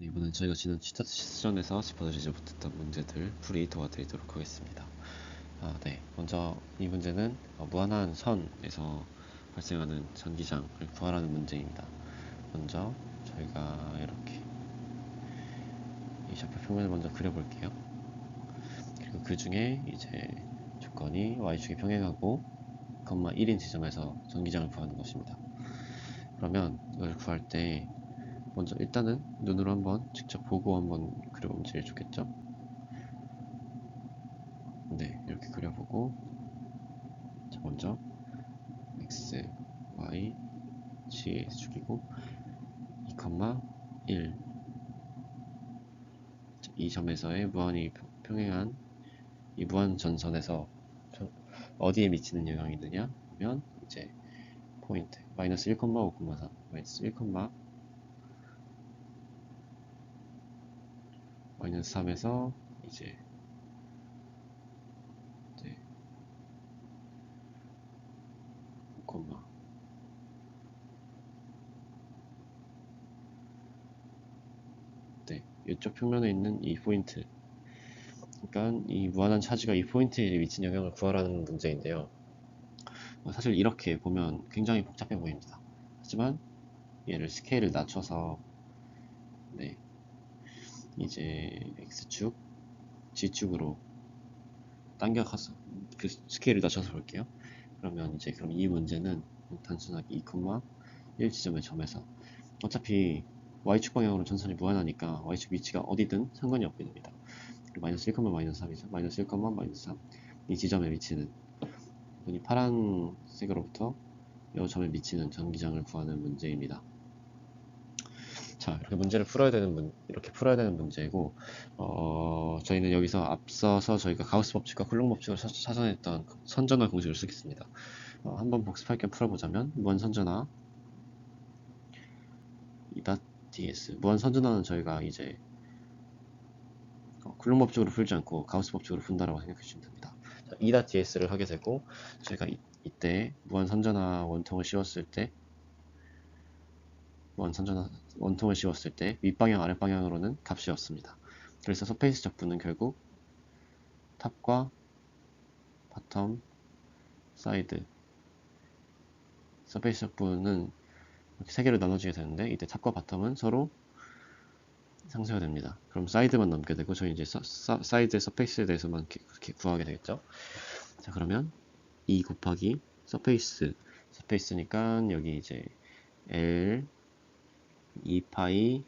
네, 이번엔 저희가 지난 치타 세션에서 짚어드리지 못했던 문제들 풀이 도와드리도록 하겠습니다. 네. 먼저 이 문제는 무한한 선에서 발생하는 전기장을 구하라는 문제입니다. 먼저 저희가 이렇게 이 좌표 평면을 먼저 그려볼게요. 그리고 그 중에 이제 조건이 y축에 평행하고 1인 지점에서 전기장을 구하는 것입니다. 그러면 이걸 구할 때 먼저 일단은 눈으로 한번 직접 보고 한번 그려보면 제일 좋겠죠? 네, 이렇게 그려보고, 자, 먼저 x, y, g의 축이고 2,1, 이 점에서의 무한히 평행한 이 무한 전선에서 어디에 미치는 영향이 있느냐 하면 이제 포인트 마이너스 1,5,3 마이너스 1, 마이너스 3에서 이제 네, 5, 네, 이쪽 평면에 있는 이 포인트, 그러니까 이 무한한 차지가 이 포인트에 미친 영향을 구하라는 문제인데요. 사실 이렇게 보면 굉장히 복잡해 보입니다. 하지만 얘를 스케일을 낮춰서 네, 이제 x축, g축으로 당겨가서 그 스케일을 낮춰서 볼게요. 그러면 이제 그럼 이 문제는 단순하게 2,1 지점의 점에서 어차피 y축 방향으로 전선이 무한하니까 y축 위치가 어디든 상관이 없게 됩니다. 마이너스 1, 마이너스 3이죠. 마이너스 1, 마이너스 3. 이 지점에 미치는 이 파란색으로부터 이 점에 미치는 전기장을 구하는 문제입니다. 자, 이렇게 문제를 이렇게 풀어야 되는 문제고, 저희는 여기서 앞서서 저희가 가우스 법칙과 쿨롱 법칙을 사전했던 선전화 공식을 쓰겠습니다. 한번 복습할 겸 풀어보자면, 무한 선전화, 이.ds. 무한 선전화는 저희가 이제 쿨롱 법칙으로 풀지 않고 가우스 법칙으로 푼다라고 생각해 주시면 됩니다. 자, 이.ds를 하게 되고, 저희가 이때 무한 선전화 원통을 씌웠을 때, 원통을 씌웠을 때 윗방향 아랫방향으로는 값이었습니다. 그래서 서페이스 적분은 결국 탑과 바텀, 사이드 서페이스 적분은 이렇게 세 개로 나눠지게 되는데 이때 탑과 바텀은 서로 상쇄가 됩니다. 그럼 사이드만 남게 되고 저희 이제 사이드 서페이스에 대해서만 그렇게 구하게 되겠죠. 자, 그러면 2 곱하기 서페이스니까 여기 이제 L 2파이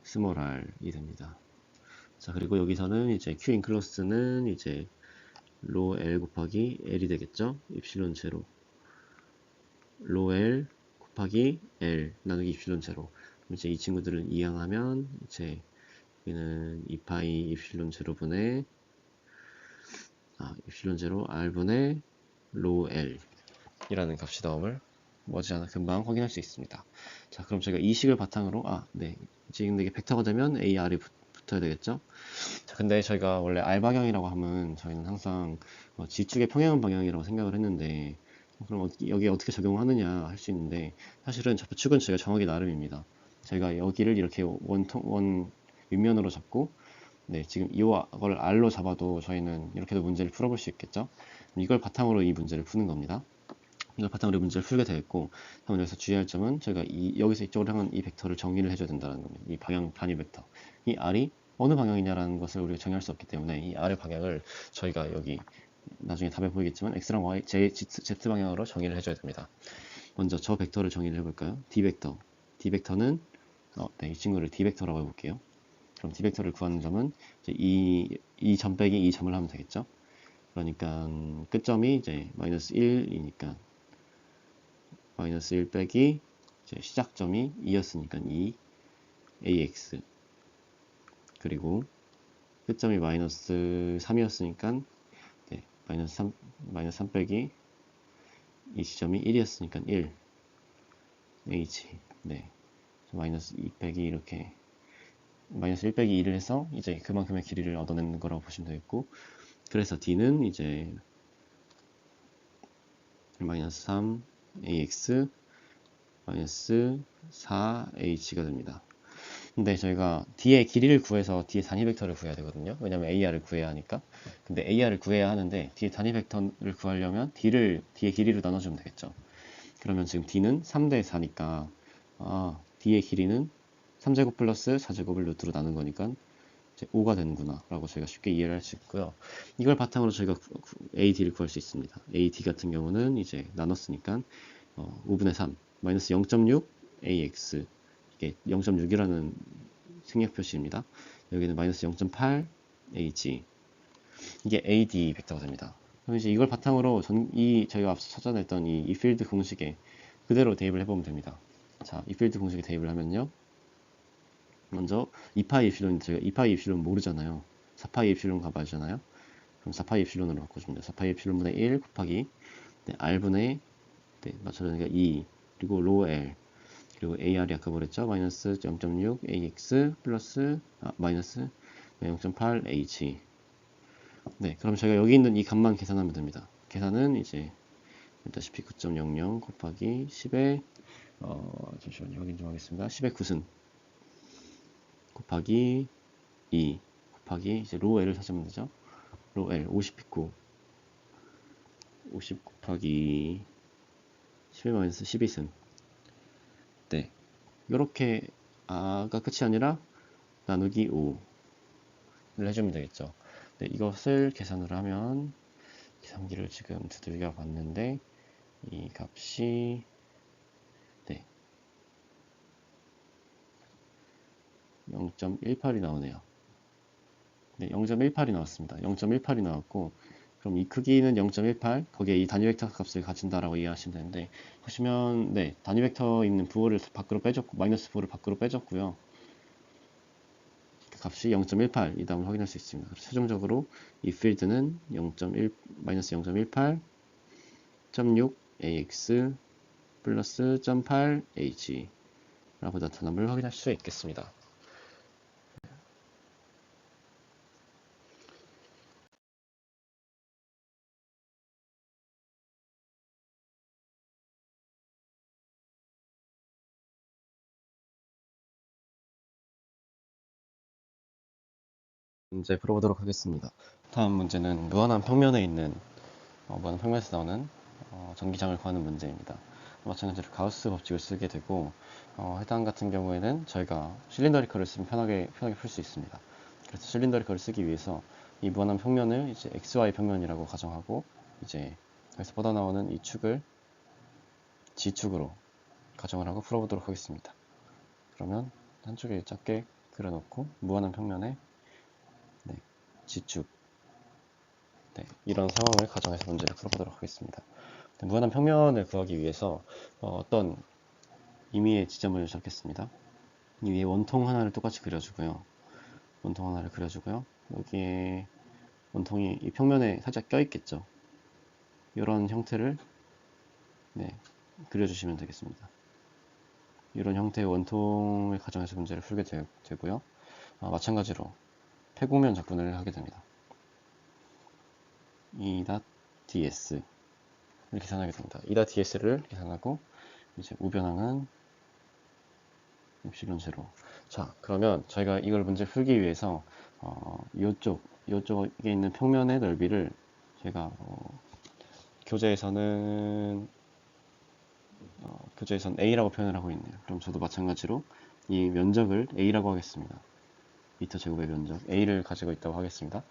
스몰 r이 됩니다. 자, 그리고 여기서는 이제 Q 인클로스는 이제 로 L 곱하기 L이 되겠죠. 입실론 제로 로 L 곱하기 L 나누기 입실론 제로. 이제 이 친구들은 이항하면 이제 여기는 2파이 입실론 제로분의 입실론 제로 R분의 로 L 이라는 값이 나옴을 머지않아 금방 확인할 수 있습니다. 자, 그럼 저희가 이 식을 바탕으로 네, 지금 이게 벡터가 되면 AR이 붙어야 되겠죠. 자, 근데 저희가 원래 R 방향이라고 하면 저희는 항상 G축의 평행한 방향이라고 생각을 했는데 그럼 여기에 어떻게 적용하느냐 할 수 있는데 사실은 좌표축은 저희가 정하기 나름입니다. 저희가 여기를 이렇게 원 윗면으로 잡고 네, 지금 이걸 R로 잡아도 저희는 이렇게도 문제를 풀어볼 수 있겠죠. 이걸 바탕으로 이 문제를 푸는 겁니다. 이걸 바탕으로 문제를 풀게 되겠고, 다만 여기서 주의할 점은 저희가 여기서 이쪽으로 향한 이 벡터를 정의를 해줘야 된다는 겁니다. 이 방향 단위 벡터, 이 R이 어느 방향이냐라는 것을 우리가 정의할 수 없기 때문에 이 R의 방향을 저희가 여기 나중에 답에 보이겠지만 X랑 Y, Z 방향으로 정의를 해줘야 됩니다. 먼저 저 벡터를 정의를 해볼까요? D 벡터는 네, 이 친구를 D 벡터라고 해볼게요. 그럼 D 벡터를 구하는 점은 이제 이 점 빼기 이 점을 하면 되겠죠. 그러니까 끝점이 이제 마이너스 1이니까 마이너스 1 빼기 이제 시작점이 2였으니까 2 ax 그리고 끝점이 마이너스 3이었으니까 네, 마이너스 3 빼기 이 지점이 1이었으니까 1 h 네 마이너스 2 빼기 이렇게 마이너스 1 빼기 2를 해서 이제 그만큼의 길이를 얻어내는 거라고 보시면 되겠고, 그래서 d는 이제 마이너스 3 ax 마이너스 4h가 됩니다. 근데 저희가 D의 길이를 구해서 D의 단위 벡터를 구해야 되거든요. 왜냐면 AR을 구해야 하니까. 근데 AR을 구해야 하는데 D의 단위 벡터를 구하려면 D의 길이로 나눠주면 되겠죠. 그러면 지금 D는 3대 4니까 D의 길이는 3제곱 플러스 4제곱을 루트로 나눈 거니까 이제 5가 되는구나 라고 저희가 쉽게 이해를 할 수 있고요. 이걸 바탕으로 저희가 AD를 구할 수 있습니다. AD 같은 경우는 이제 나눴으니까 5분의 3 마이너스 0.6 AX, 이게 0.6이라는 생략 표시입니다. 여기는 마이너스 0.8 AG, 이게 AD 벡터가 됩니다. 그럼 이제 이걸 바탕으로 저희가 앞서 찾아냈던 이 필드 공식에 그대로 대입을 해보면 됩니다. 자, 이 필드 공식에 대입을 하면요, 먼저 2파이 입실론, 저희가 2파이 입실론 모르잖아요. 4파이 입실론 가봐야잖아요. 그럼 4파이 입실론으로 바꿔줍니다. 4파이 입실론분의 1 곱하기 R분의 맞춰주니까 2, 그리고 로 L, 그리고 AR이 아까 뭐랬죠? 마이너스 0.6 AX 플러스 마이너스 0.8 H. 네, 그럼 저희가 여기 있는 이 값만 계산하면 됩니다. 계산은 이제 일다시피 9.00 곱하기 10의 잠시만요, 확인 좀 하겠습니다. 10의 9승 곱하기 2 곱하기 이제 로 L을 찾으면 되죠. 로 L 50 피코 50 곱하기 10의 마이너스 12승. 네, 이렇게 가 끝이 아니라 나누기 5를 해주면 되겠죠. 네, 이것을 계산을 하면 계산기를 지금 두들겨 봤는데 이 값이 네, 0.18이 나오네요. 네, 0.18이 나왔습니다. 0.18이 나왔고, 그럼 이 크기는 0.18, 거기에 이 단위 벡터 값을 가진다라고 이해하시면 되는데, 보시면 네, 단위 벡터 있는 부호를 밖으로 빼줬고, 마이너스 부호를 밖으로 빼줬고요. 그 값이 0.18 이다음을 확인할 수 있습니다. 그래서 최종적으로 이 필드는 0.1 마이너스 0.18.6 AX 플러스 0.8 H 라고 나타남을 확인할 수 있겠습니다. 문제 풀어보도록 하겠습니다. 다음 문제는 무한한 평면에 있는 무한한 평면에서 나오는 전기장을 구하는 문제입니다. 마찬가지로 가우스 법칙을 쓰게 되고 해당 같은 경우에는 저희가 실린더리컬을 쓰면 편하게 풀 수 있습니다. 그래서 실린더리컬을 쓰기 위해서 이 무한한 평면을 이제 XY 평면이라고 가정하고 이제 여기서 뻗어 나오는 이 축을 G축으로 가정을 하고 풀어보도록 하겠습니다. 그러면 한쪽에 작게 그려놓고 무한한 평면에 G축, 이런 상황을 가정해서 문제를 풀어보도록 하겠습니다. 무한한 평면을 구하기 위해서 어떤 임의의 지점을 잡겠습니다. 이 위에 원통 하나를 똑같이 그려주고요. 원통 하나를 그려주고요. 여기에 원통이 이 평면에 살짝 껴있겠죠. 이런 형태를 그려주시면 되겠습니다. 이런 형태의 원통을 가정해서 문제를 풀게 되고요. 마찬가지로 폐곡면 적분을 하게 됩니다. E.ds 를 계산하게 됩니다. E.ds를 계산하고 이제 우변항은 엡실론 제로. 자, 그러면 저희가 이걸 문제 풀기 위해서 이쪽에 있는 평면의 넓이를 제가 교재에서는 A라고 표현을 하고 있네요. 그럼 저도 마찬가지로 이 면적을 A라고 하겠습니다. 미터 제곱의 면적 A를 가지고 있다고 하겠습니다.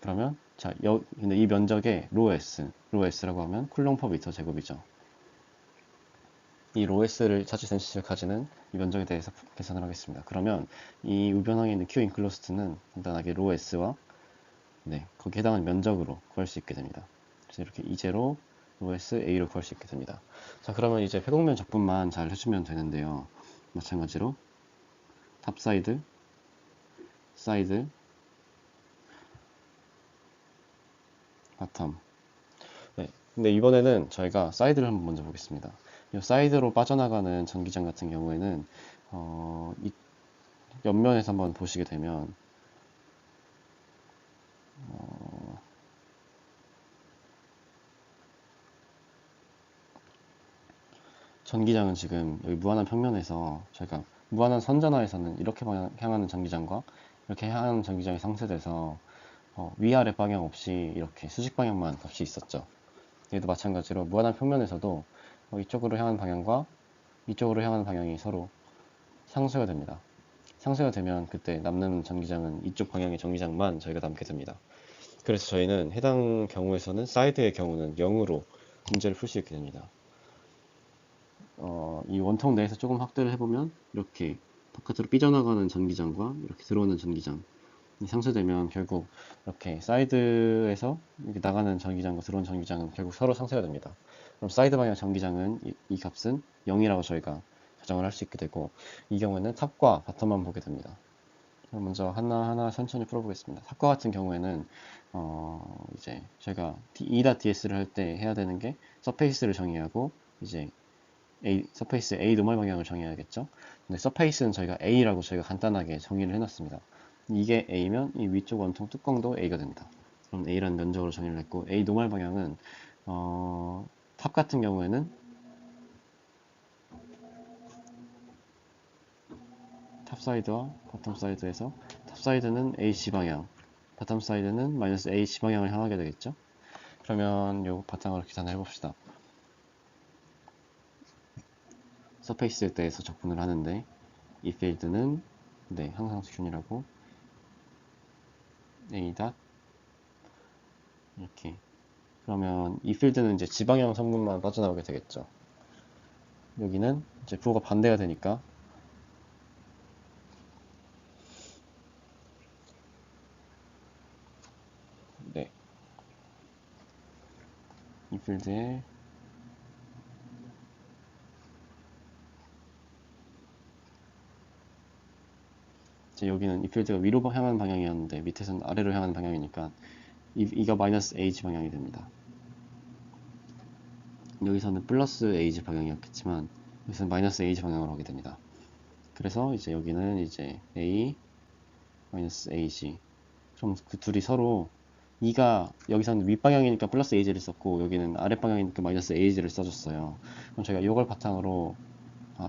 그러면 자, 근데 이 면적에 로 S라고 하면 쿨롱 퍼 미터 제곱이죠. 이 로 S를 자취센시를 가지는 이 면적에 대해서 계산을 하겠습니다. 그러면 이 우변항에 있는 Q 인클로스트는 간단하게 로 S와 거기에 해당하는 면적으로 구할 수 있게 됩니다. 그래서 이렇게 E0 로 S A로 구할 수 있게 됩니다. 자, 그러면 이제 회곡면 적분만 잘 해주면 되는데요. 마찬가지로 탑 사이드, 바텀. 근데 이번에는 저희가 사이드를 한번 먼저 보겠습니다. 이 사이드로 빠져나가는 전기장 같은 경우에는 이 옆면에서 한번 보시게 되면 전기장은 지금 여기 무한한 평면에서 저희가 무한한 선전하에서는 이렇게 향하는 전기장과 이렇게 향하는 전기장이 상쇄돼서 위아래 방향 없이 이렇게 수직 방향만 값이 있었죠. 얘도 마찬가지로 무한한 평면에서도 이쪽으로 향하는 방향과 이쪽으로 향하는 방향이 서로 상쇄가 됩니다. 상쇄가 되면 그때 남는 전기장은 이쪽 방향의 전기장만 저희가 남게 됩니다. 그래서 저희는 해당 경우에서는 사이드의 경우는 0으로 문제를 풀 수 있게 됩니다. 이 원통 내에서 조금 확대를 해보면 이렇게 바깥으로 삐져나가는 전기장과 이렇게 들어오는 전기장이 상쇄되면 결국 이렇게 사이드에서 이렇게 나가는 전기장과 들어오는 전기장은 결국 서로 상쇄가 됩니다. 그럼 사이드 방향 전기장은 이 값은 0이라고 저희가 가정을 할 수 있게 되고, 이 경우에는 탑과 바텀만 보게 됩니다. 먼저 하나하나 천천히 풀어보겠습니다. 탑과 같은 경우에는 이제 저희가 E.DS를 할 때 해야 되는 게 서페이스를 정의하고 이제 서페이스 A 노멀 방향을 정해야겠죠. 근데 서페이스는 저희가 A라고 저희가 간단하게 정의를 해놨습니다. 이게 A면 이 위쪽 원통 뚜껑도 A가 됩니다. 그럼 A라는 면적으로 정의를 했고, A 노멀 방향은 탑 같은 경우에는 탑 사이드와 바텀 사이드에서 탑 사이드는 AC 방향, 바텀 사이드는 마이너스 AC 방향을 향하게 되겠죠. 그러면 요 바탕으로 계산을 해봅시다. 서페이스에 대해서 적분을 하는데 이 필드는 항상 균이라고 A 닷 이렇게, 그러면 이 필드는 이제 지방향 성분만 빠져나오게 되겠죠. 여기는 이제 부호가 반대가 되니까 이 필드에 이제 여기는 이 필드가 위로 향하는 방향이었는데 밑에서는 아래로 향하는 방향이니까 이가 마이너스 H 방향이 됩니다. 여기서는 플러스 H 방향이었겠지만 여기서는 마이너스 H 방향으로 하게 됩니다. 그래서 이제 여기는 이제 A 마이너스 H, 그럼 그 둘이 서로 이가 여기서는 윗방향이니까 플러스 H를 썼고 여기는 아랫방향이니까 마이너스 H를 써줬어요. 그럼 저희가 이걸 바탕으로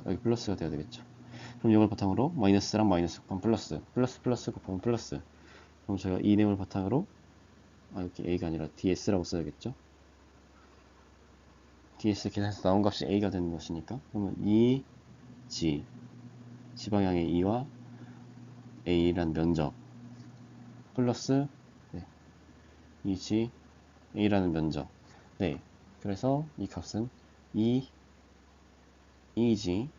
여기 플러스가 돼야 되겠죠. 그럼 이걸 바탕으로 마이너스랑 마이너스 곱하면 플러스 곱하면 플러스, 그럼 저희가 이 내용을 바탕으로 여기 A가 아니라 DS라고 써야겠죠. DS 계산해서 나온 값이 A가 되는 것이니까, 그러면 이 G 지방향의 E와 A란 면적 플러스 이 G A라는 면적. 그래서 이 값은 EG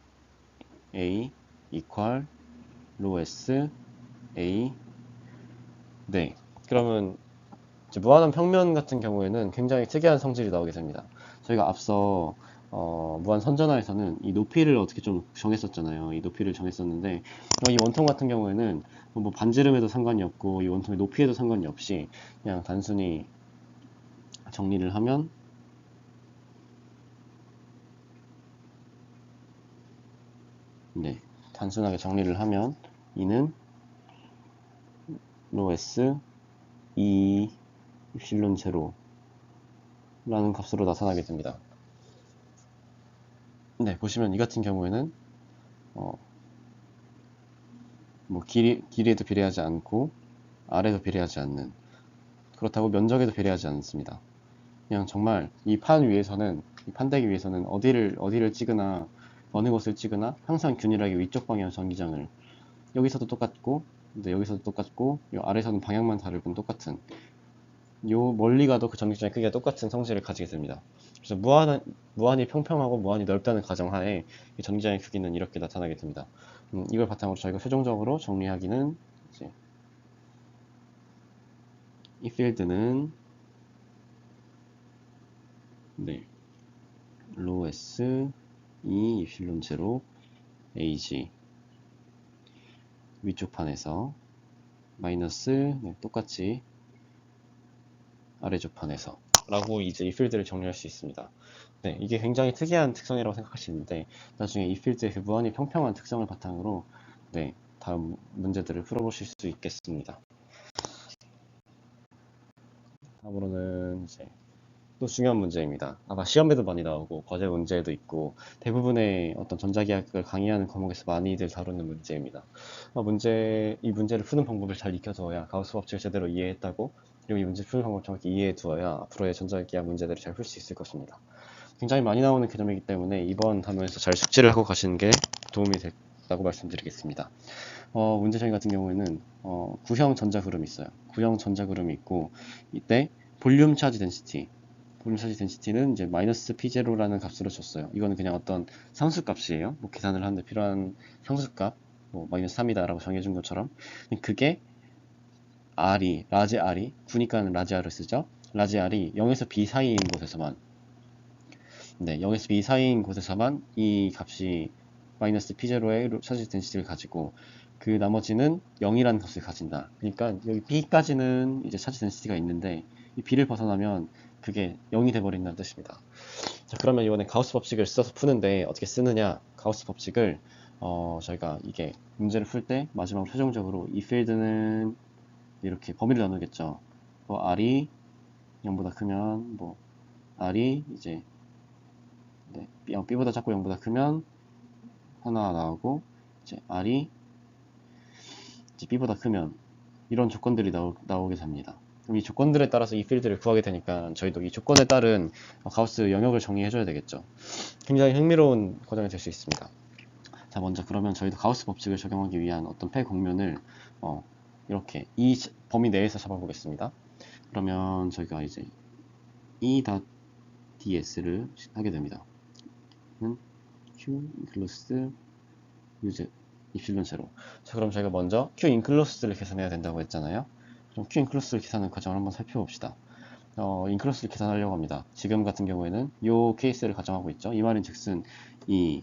A equal rho S A. 그러면 이제 무한한 평면 같은 경우에는 굉장히 특이한 성질이 나오게 됩니다. 저희가 앞서 무한 선전하에서는 이 높이를 어떻게 좀 정했었잖아요. 이 높이를 정했었는데 이 원통 같은 경우에는 뭐 반지름에도 상관이 없고 이 원통의 높이에도 상관이 없이 그냥 단순히 정리를 하면 단순하게 정리를 하면 이는 rho S E 입실론 제로 라는 값으로 나타나게 됩니다. 보시면 이 같은 경우에는 뭐 길이에도 비례하지 않고 아래도 비례하지 않는, 그렇다고 면적에도 비례하지 않습니다. 그냥 정말 이 판 위에서는, 이 판대기 위에서는 어디를 찍으나 어느 곳을 찍으나 항상 균일하게 위쪽 방향 전기장을, 여기서도 똑같고 여기서도 똑같고 요 아래서는 방향만 다를 뿐 똑같은, 요 멀리 가도 그 전기장의 크기가 똑같은 성질을 가지게 됩니다. 그래서 무한히 평평하고 무한히 넓다는 가정하에 이 전기장의 크기는 이렇게 나타나게 됩니다. 이걸 바탕으로 저희가 최종적으로 정리하기는 이제 이 필드는 rho S E 입실론 제로 AG 위쪽 판에서 마이너스 똑같이 아래쪽 판에서 라고 이제 이 필드를 정리할 수 있습니다. 이게 굉장히 특이한 특성이라고 생각하시는데 나중에 이 필드의 그 무한히 평평한 특성을 바탕으로 다음 문제들을 풀어보실 수 있겠습니다. 다음으로는 이제 또 중요한 문제입니다. 아마 시험에도 많이 나오고 과제 문제에도 있고 대부분의 어떤 전자기학을 강의하는 과목에서 많이들 다루는 문제입니다. 이 문제를 푸는 방법을 잘 익혀두어야 가우스 법칙을 제대로 이해했다고, 그리고 이 문제 푸는 방법을 정확히 이해해두어야 앞으로의 전자기학 문제들을 잘 풀 수 있을 것입니다. 굉장히 많이 나오는 개념이기 때문에 이번 단원에서 잘 숙지를 하고 가시는 게 도움이 된다고 말씀드리겠습니다. 문제 정의 같은 경우에는 구형 전자 그룹이 있어요. 구형 전자 그룹이 있고, 이때 볼륨 차지 덴시티는 이제 마이너스 P0라는 값으로 줬어요. 이거는 그냥 어떤 상수값이에요. 뭐 계산을 하는데 필요한 상수값, 뭐 마이너스 3이다 라고 정해준 것처럼. 그게 라지 R이, 9니까는 라지 R을 쓰죠. 라지 R이 0에서 B 사이인 곳에서만, 0에서 B 사이인 곳에서만 이 값이 마이너스 P0의 차지 덴시티를 가지고, 그 나머지는 0이라는 값을 가진다. 그러니까 여기 B까지는 이제 차지 덴시티가 있는데, 이 B를 벗어나면 그게 0이 돼버린다는 뜻입니다. 자, 그러면 이번에 가우스 법칙을 써서 푸는데 어떻게 쓰느냐? 가우스 법칙을 저희가 이게 문제를 풀 때 마지막으로 최종적으로 이 필드는 이렇게 범위를 나누겠죠. 뭐 R이 0보다 크면 뭐 R이 이제 B보다 작고 0보다 크면 하나 나오고, 이제 R이 이제 B보다 크면 이런 조건들이 나오게 됩니다. 그럼 이 조건들에 따라서 이 필드를 구하게 되니까 저희도 이 조건에 따른 가우스 영역을 정의해줘야 되겠죠. 굉장히 흥미로운 과정이 될 수 있습니다. 자, 먼저 그러면 저희도 가우스 법칙을 적용하기 위한 어떤 폐곡면을 이렇게 이 범위 내에서 잡아보겠습니다. 그러면 저희가 이제 E.ds를 하게 됩니다. Q 인클로스 유즈 입실론 제로. 자, 그럼 저희가 먼저 Q 인클로스를 계산해야 된다고 했잖아요. 그럼 Q 인클로스를 계산하는 과정을 한번 살펴봅시다. 인클로스를 계산하려고 합니다. 지금 같은 경우에는 이 케이스를 가정하고 있죠. 이 말인 즉슨 이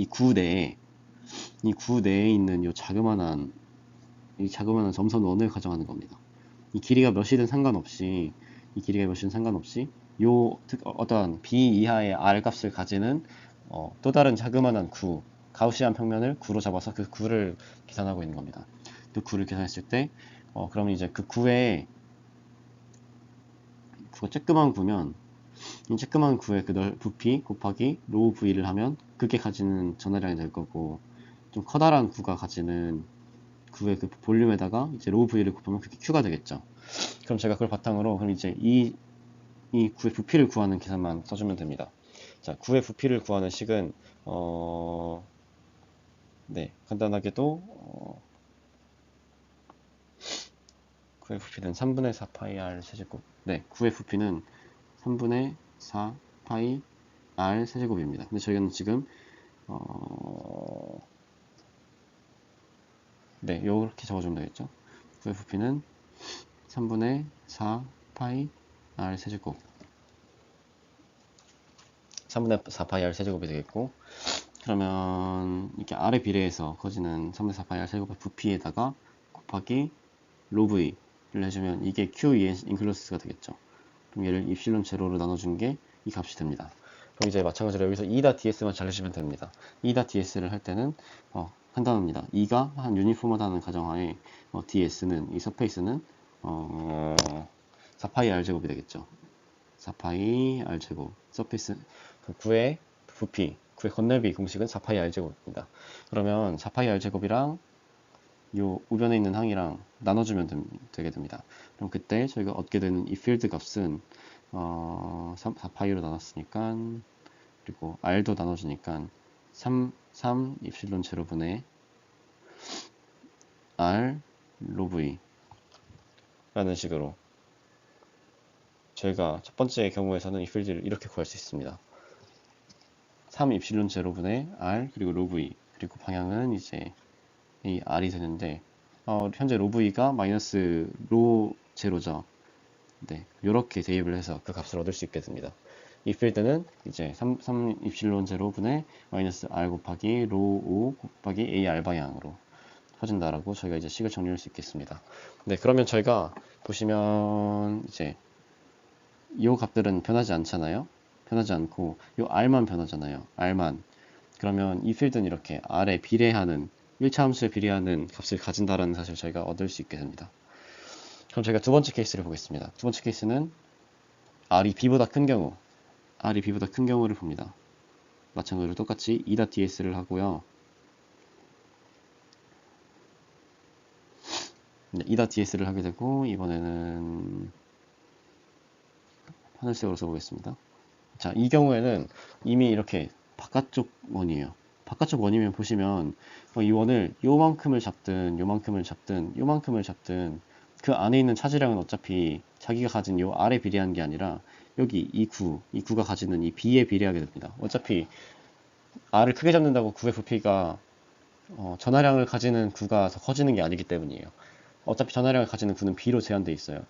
구 내에 있는 이 자그마한 점선 원을 가정하는 겁니다. 이 길이가 몇이든 상관없이 어떤 b 이하의 r 값을 가지는 또 다른 자그마한 가우시안 평면을 구로 잡아서 그 구를 계산하고 있는 겁니다. 그 구를 계산했을 때 그러면 이제 그 구가 쬐끄만 구면 이 쬐끄만 구의 그 부피 곱하기 로우 v를 하면 그게 가지는 전하량이 될 거고, 좀 커다란 구가 가지는 구의 그 볼륨에다가 이제 로우 v를 곱하면 그게 q가 되겠죠. 그럼 제가 그걸 바탕으로 그럼 이제 이 구의 부피를 구하는 계산만 써주면 됩니다. 자, 구의 부피를 구하는 식은 간단하게도 구의 부피는 3분의 4 파이 r 세제곱. 구의 부피는 3분의 4 파이 r 세제곱입니다. 근데 저희는 지금 이렇게 적어주면 되겠죠. 구의 부피는 3분의 4 파이 r 세제곱. 3분의 4 파이 r 세제곱이 되겠고, 그러면 이렇게 r에 비례해서 커지는 3분의 4 파이 r 세제곱의 부피에다가 곱하기 로 v를 해주면 이게 q 인클로스가 되겠죠. 그럼 얘를 입실론 제로로 나눠준 게 이 값이 됩니다. 그럼 이제 마찬가지로 여기서 E.ds만 잘 해주면 됩니다. E.ds를 할 때는 간단합니다. E가 한 유니폼하다는 가정하에 ds는 이 서페이스는 4파이 r제곱이 되겠죠. 4파이 r제곱. 서페이스 구의 부피, 구의 건널비 공식은 4파이 r제곱입니다. 그러면 4파이 r제곱이랑 요 우변에 있는 항이랑 나눠주면 되게 됩니다. 그럼 그때 저희가 얻게 되는 이 필드 값은 4파이로 나눴으니까, 그리고 r도 나눠주니까 3 입실론 제로분의 r 로 v 라는 식으로 저희가 첫 번째 경우에서는 이 필드를 이렇게 구할 수 있습니다. 3 입실론 제로분의 r 그리고 로 v, 그리고 방향은 이제 이 r이 되는데 현재 로 v가 마이너스 로 제로죠. 이렇게 대입을 해서 그 값을 얻을 수 있게 됩니다. 이 필드는 이제 3 입실론 제로분의 마이너스 r 곱하기 로 5 곱하기 ar 방향으로 퍼진다라고 저희가 이제 식을 정리할 수 있겠습니다. 그러면 저희가 보시면 이제 이 값들은 변하지 않잖아요. 변하지 않고 이 r만 변하잖아요. r만. 그러면 이 필드는 이렇게 r에 비례하는 1차 함수에 비례하는 값을 가진다라는 사실을 저희가 얻을 수 있게 됩니다. 그럼 저희가 두 번째 케이스를 보겠습니다. 두 번째 케이스는 R이 B보다 큰 경우, R이 B보다 큰 경우를 봅니다. 마찬가지로 똑같이 E.DS를 하고요. E.DS를 하게 되고, 이번에는 하늘색으로 써보겠습니다. 자, 이 경우에는 이미 이렇게 바깥쪽 원이에요. 바깥쪽 원이면 보시면 이 원을 요만큼을 잡든 요만큼을 잡든 요만큼을 잡든 그 안에 있는 차지량은 어차피 자기가 가진 요 R에 비례한 게 아니라 여기 이 구가 가지는 이 B에 비례하게 됩니다. 어차피 R을 크게 잡는다고 구의 부피가 전하량을 가지는 구가 더 커지는 게 아니기 때문이에요. 어차피 전하량을 가지는 구는 B로 제한되어 있어요.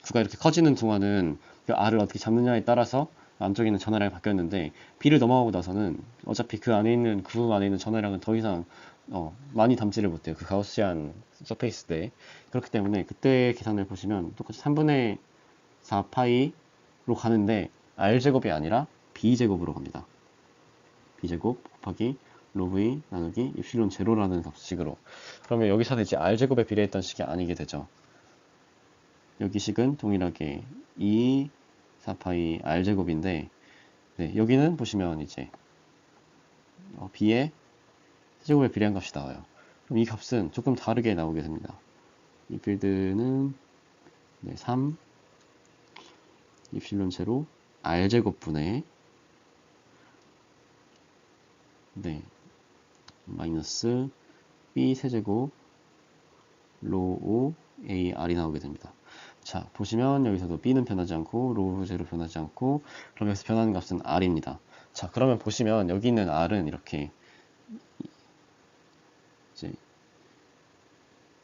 구가 이렇게 커지는 동안은 그 R을 어떻게 잡느냐에 따라서 안쪽에 있는 전하량이 바뀌었는데 B를 넘어가고 나서는 어차피 그 안에 있는 구 안에 있는 전하량은 더 이상 많이 담지를 못해요. 그 가우시안 서페이스 때. 그렇기 때문에 그때 계산을 보시면 똑같이 3분의 4파이로 가는데 R제곱이 아니라 B제곱으로 갑니다. B제곱 곱하기 로그 2 나누기 입실론 제로라는 식으로. 그러면 여기서는 이제 R제곱에 비례했던 식이 아니게 되죠. 여기 식은 동일하게 2 4파이 R제곱인데, 네, 여기는 보시면 이제 B의 세제곱에 비례한 값이 나와요. 그럼 이 값은 조금 다르게 나오게 됩니다. 이 필드는 3 입실론 제로 R제곱분의 마이너스 B 세제곱 로 5 AR이 나오게 됩니다. 자, 보시면 여기서도 B는 변하지 않고 로우 제로 변하지 않고, 그럼 여기서 변하는 값은 R입니다. 자, 그러면 보시면 여기 있는 R은 이렇게 이제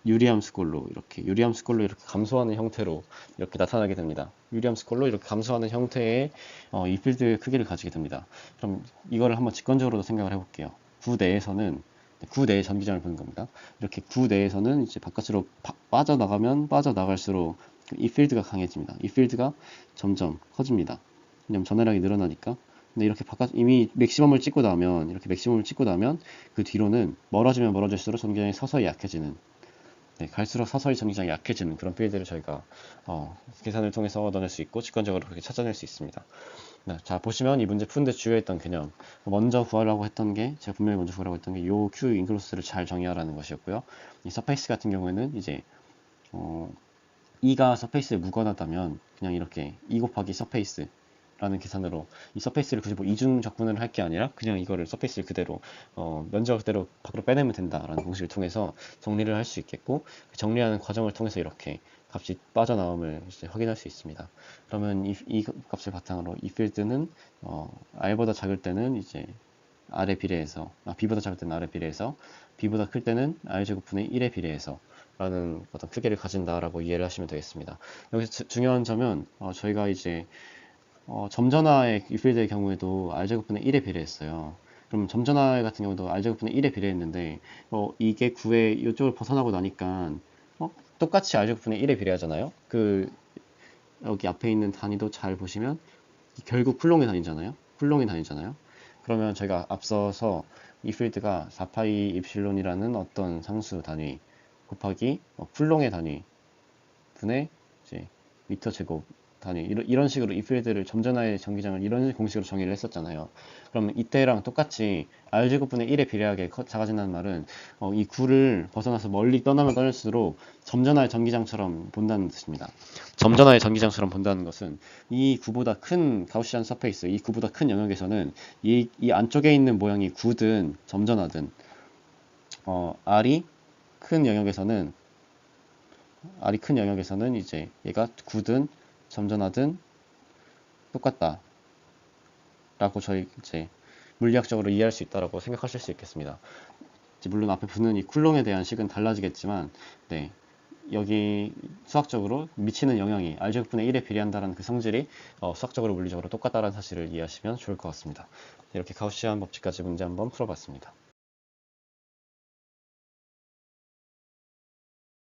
유리함수꼴로 이렇게 감소하는 형태로 이렇게 나타나게 됩니다. 유리함수꼴로 이렇게 감소하는 형태의 이 필드의 크기를 가지게 됩니다. 그럼 이거를 한번 직관적으로 생각을 해볼게요. 구 내의 전기장을 보는 겁니다. 이렇게 구 내에서는 이제 바깥으로 빠져나가면 빠져나갈수록 이 필드가 강해집니다. 이 필드가 점점 커집니다. 왜냐면 전하량이 늘어나니까. 근데 이렇게 이미 맥시멈을 찍고 나면 그 뒤로는 멀어지면 멀어질수록 전기장이 서서히 약해지는, 갈수록 서서히 전기장이 약해지는 그런 필드를 저희가 계산을 통해서 얻어낼 수 있고 직관적으로 그렇게 찾아낼 수 있습니다. 자, 보시면 이 문제 푸는데 주요했던 개념, 먼저 구하라고 했던 게, 제가 분명히 먼저 구하라고 했던 게 요 Q 인클로스를 잘 정의하라는 것이었고요. 이 서페이스 같은 경우에는 이제 E가 서페이스에 무관하다면 그냥 이렇게 E 곱하기 서페이스 라는 계산으로 이 서페이스를 굳이 뭐 이중 적분을 할 게 아니라 그냥 이거를 서페이스를 그대로 면적 그대로 밖으로 빼내면 된다라는 공식을 통해서 정리를 할 수 있겠고, 그 정리하는 과정을 통해서 이렇게 값이 빠져나옴을 이제 확인할 수 있습니다. 그러면 이 값을 바탕으로 이 필드는 R보다 작을 때는 이제 R에 비례해서, B보다 작을 때는 R에 비례해서, B보다 클 때는 R제곱분의 1에 비례해서 라는 어떤 크기를 가진다라고 이해를 하시면 되겠습니다. 여기서 중요한 점은 저희가 이제 점전화의 이 필드의 경우에도 R제곱분의 1에 비례했어요. 그럼 점전화 같은 경우도 R제곱분의 1에 비례했는데 이게 9의 이쪽을 벗어나고 나니까 똑같이 R제곱분의 1에 비례하잖아요. 여기 앞에 있는 단위도 잘 보시면 결국 쿨롱의 단위잖아요. 그러면 저희가 앞서서 이 필드가 4파이 입실론이라는 어떤 상수 단위 곱하기 쿨롱의 단위 분의 이제 미터 제곱 단위, 이런 식으로 이 필드를, 점전화의 전기장을 이런 공식으로 정의를 했었잖아요. 그러면 이때랑 똑같이 R제곱분의 1에 비례하게 작아진다는 말은 이 구를 벗어나서 멀리 떠나면 떠날수록 점전화의 전기장처럼 본다는 뜻입니다. 점전화의 전기장처럼 본다는 것은 이 구보다 큰 가우시안 서페이스, 이 구보다 큰 영역에서는 이 안쪽에 있는 모양이 구든 점전화든 R이 큰 영역에서는 이제 얘가 구든 점전하든 똑같다 라고 저희 이제 물리학적으로 이해할 수 있다라고 생각하실 수 있겠습니다. 물론 앞에 붙는 이 쿨롱에 대한 식은 달라지겠지만, 여기 수학적으로 미치는 영향이 R제곱분의 1에 비례한다는 그 성질이 수학적으로 물리적으로 똑같다는 사실을 이해하시면 좋을 것 같습니다. 이렇게 가우시안 법칙까지 문제 한번 풀어봤습니다.